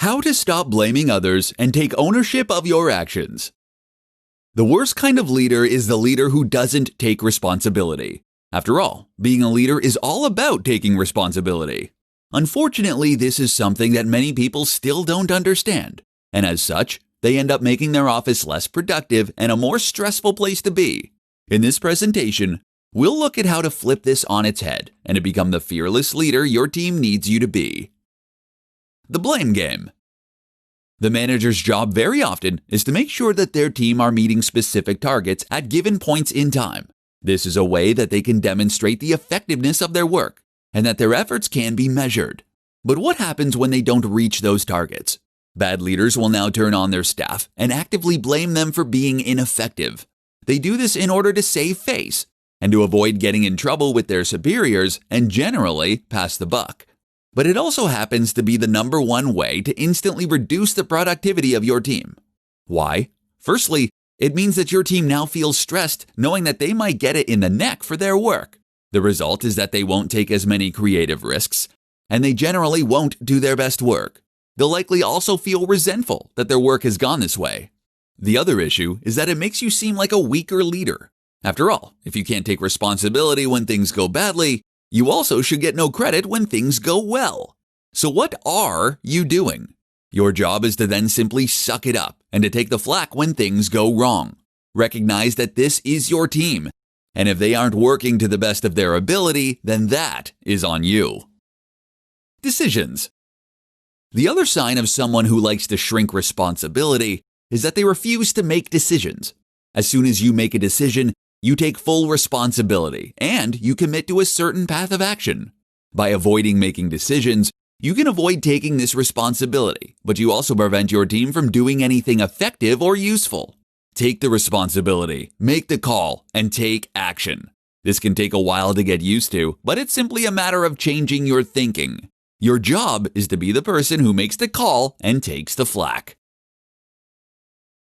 How to stop blaming others and take ownership of your actions. The worst kind of leader is the leader who doesn't take responsibility. After all, being a leader is all about taking responsibility. Unfortunately, this is something that many people still don't understand, and as such, they end up making their office less productive and a more stressful place to be. In this presentation, we'll look at how to flip this on its head and to become the fearless leader your team needs you to be. The blame game. The manager's job very often is to make sure that their team are meeting specific targets at given points in time. This is a way that they can demonstrate the effectiveness of their work and that their efforts can be measured. But what happens when they don't reach those targets? Bad leaders will now turn on their staff and actively blame them for being ineffective. They do this in order to save face and to avoid getting in trouble with their superiors and generally pass the buck. But it also happens to be the number one way to instantly reduce the productivity of your team. Why? Firstly, it means that your team now feels stressed knowing that they might get it in the neck for their work. The result is that they won't take as many creative risks, and they generally won't do their best work. They'll likely also feel resentful that their work has gone this way. The other issue is that it makes you seem like a weaker leader. After all, if you can't take responsibility when things go badly, you also should get no credit when things go well. So what are you doing? Your job is to then simply suck it up and to take the flak when things go wrong. Recognize that this is your team, and if they aren't working to the best of their ability, then that is on you. Decisions. The other sign of someone who likes to shrink responsibility is that they refuse to make decisions. As soon as you make a decision, you take full responsibility and you commit to a certain path of action. By avoiding making decisions, you can avoid taking this responsibility, but you also prevent your team from doing anything effective or useful. Take the responsibility, make the call, and take action. This can take a while to get used to, but it's simply a matter of changing your thinking. Your job is to be the person who makes the call and takes the flak.